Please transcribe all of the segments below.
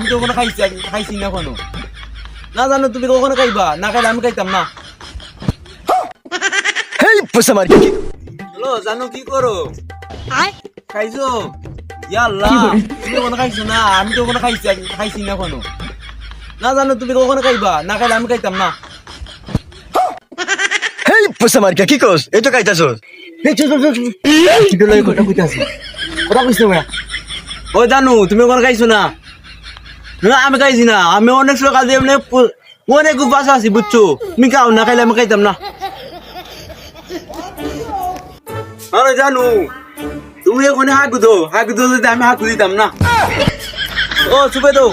তুমি তো কোনো খাইছি না কোনো না জানো তুমি কখনো খাইবা না খাইলে আমি খাইতাম না হেই পোষা মার কি হ্যালো জানো কি করো খাইছো ইয়াল্লাহ তুমি কোনো খাইছো না আমি তো কোনো খাইছি না কোনো না জানো তুমি কখনো খাইবা না খাইলে আমি খাইতাম না হেই পোষা মার কি কস এই তো খাইতাছস এই চল কি বলে কথা কইতাছিস কথা কইছ না ও জানো তুমি কোনো খাইছো না না আমি খাইছি না আমি অনেক সকাল দিয়ে অনেক উপাস আছি বুঝছো তুমি খাও না খাইলে আমি খাইতাম না আরে জানো তুমি ওখানে হাঁকু দো যদি আমি হাঁকু দিতাম না ও চুপে দো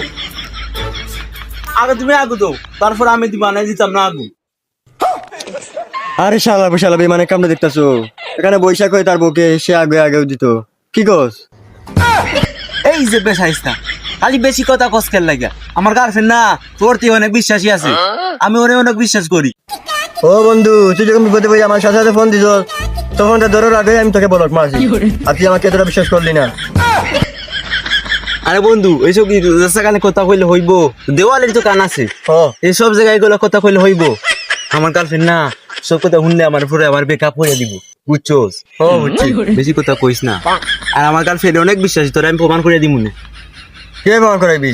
আগে তুমি হাঁকু দো তারপর আমি দিতাম না আগুন আরে শালা বেমানে কামড়ে দেখতাছো এখানে বৈশাখ হয়ে তার বউকে সে আগেও দিত কি কস এই যে বেশাইস্তা খালি বেশি কথা কসকের লাগে আমার গার্লফ্রেন্ড না তোর তুই অনেক বিশ্বাসী আছে আমি ওরে অনেক বিশ্বাস করি ও বন্ধু তুই যখন বিপদে পড়ে আমার সাথে ফোন দিছ তখন তা ধরার আগে আমি তোকে বলক মারছি আর তুই আমাকে এতটা বিশ্বাস করলি না আরে বন্ধু এইসব কি কানে কথা কইলে হইব দেওয়ালের তো কান আছে এইসব জায়গায় এগুলো কথা কইলে হইব আমার গার্লফ্রেন্ড না সব কথা শুনলে আমার পুরো আমার বেকআপ হয়ে দিব বুঝছোস ও বুঝছি বেশি কথা কইস না আর আমার গার্লফ্রেন্ড অনেক বিশ্বাসী তোরা আমি প্রমাণ করে দিব না কে প্রমাণ করাইবি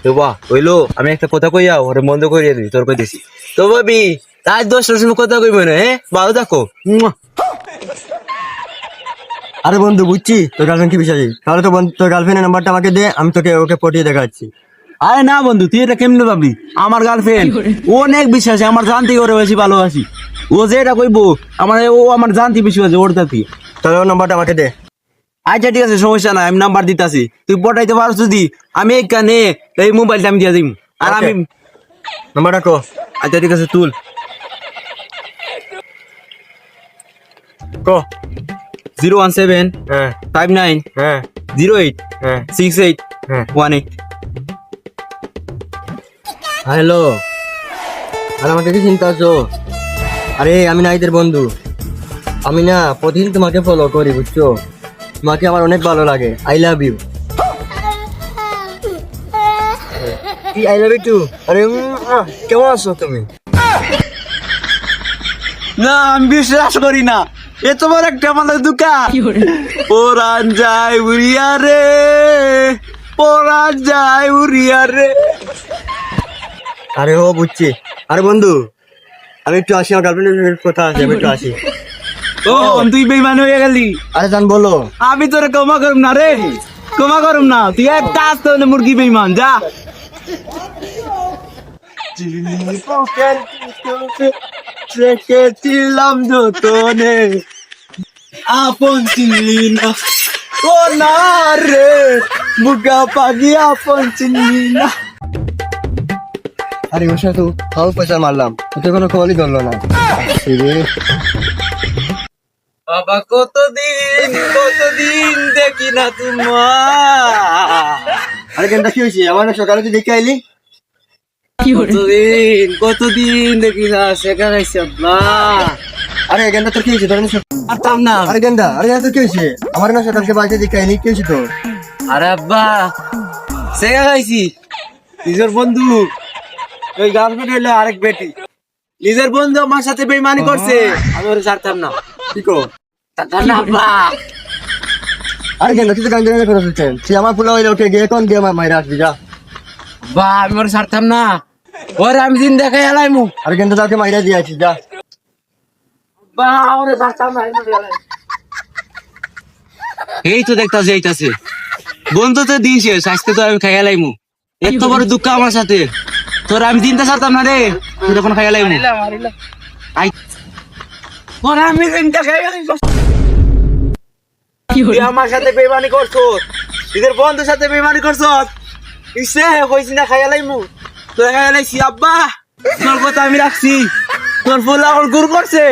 তো বাহ হইলো আমি একটা কথা কইয়া ওরে বন্ধ করিয়ে দিবি তোর কইতেছি তো ভাবি তাই 10টার সময় কথা কইব না হ্যাঁ ভালো থাকো আরে বন্ধু বুঝছি তোর গার্লফ্রেন্ড কি বিশ্বাসী তাহলে তো তোর গার্লফ্রেন্ডের নাম্বারটা আমাকে দে আমি তোকে ওকে পটিয়ে দেখাচ্ছি আরে না বন্ধু তুই এটা কেমনে ভাবলি আমার গার্লফ্রেন্ড অনেক বিশ্বাসী আমার জানতে ওরে বেশি ভালোবাসি ও যেটা কইবো আমার জানতে বেশি আছে ওর তাতে তাহলে ওর নাম্বারটা আমাকে দে আচ্ছা ঠিক আছে সমস্যা নাই আমি নাম্বার দিতাছি তুই পটাইতে পারছ যদি আমি এখানে এই মোবাইলটা আমি দিয়ে দিম আর আমি নাম্বারটা কো আচ্ছা ঠিক আছে তুল কো 017 হ্যাঁ 59 হ্যাঁ 08 হ্যাঁ 68 হ্যাঁ 18 হ্যালো আর আমাকে কি চিন্তা আছো আরে আমি নাইদের বন্ধু আমি না প্রতিদিন তোমাকে ফলো করি বুঝছো তোমাকে আমার অনেক ভালো লাগে I love you I love you too আরে কেমন আছো তুমি না আমি বিশ্বাস করি না এ তোমার একটা আমাদের দোকান পরান যায় উড়িয়া রে পরান যায় উড়িয়া রে আরে ও বুঝছি আরে বন্ধু আমি একটু আসি আমার গার্লফ্রেন্ডের কথা আছে আমি একটু আসি ও তুই বেইমান হয়ে গেলি আরে জান বলো আমি তোরে ক্ষমা করুম না রে ক্ষমা করুম না তুই একটা আসতে হলে মুরগি বেইমান যা রেখেছিলাম যতনে আপন চিনলি না ও না রে বুকা পাগি আপন চিনলি না আরে ওর সাথে হাউ পয়সা মারলাম তো কোনো কলই ধরলো না রে বাবা কতদিন দেখি না তোমার আরে কেনটা কি হয়েছে আমার না সকালে তুই দেখে আইলি কতদিন দেখি না শেখা খাইছি আব্বা আরে গেন্দা তোর কি হয়েছে ধরেন আর তাম না আরে গেন্দা আরে তোর কি হয়েছে আমার না সকালকে বাড়িতে দেখে আইলি কি হয়েছে তোর আরে আব্বা শেখা খাইছি নিজের বন্ধু ওই গার্লফ্রেন্ড হইলো আরেক বেটি নিজের বন্ধু আমার সাথে বেইমানি করছে আমি ওরে ছাড়তাম না কি কো ছাড়তাম না আব্বা আরে গেন্দা তুই তো গান গান করে দিচ্ছেন তুই আমার ফুলা হইলে ওকে গিয়ে কোন গিয়ে মাইরা আসবি যা বা আমি ওরে ছাড়তাম না ওরে আমি দিন দেখাই এলাইমু আরে গেন্দা তোকে মাইরা দিয়ে আছিস যা বা ওরে ছাড়তাম না এই তো দেখতা যাইতাছে বন্ধু তো দিন শেষ আজকে তো আমি খাই এলাইমু এত বড় দুঃখ আমার সাথে তোর আমি দিনটা ছাড়তাম না রে তুই যখন খাই এলাইমু আই ওরে আমি দিনটা খাই এলাইমু তুই আমার সাথে বেইমানি করছো নিজের বন্ধুর সাথে বেইমানি করছো ইসে কইছি না খাই এলাইমু তোর খাই এলাইছি আব্বা তোর কথা আমি রাখছি তোর ফুল আমার গুড় করছে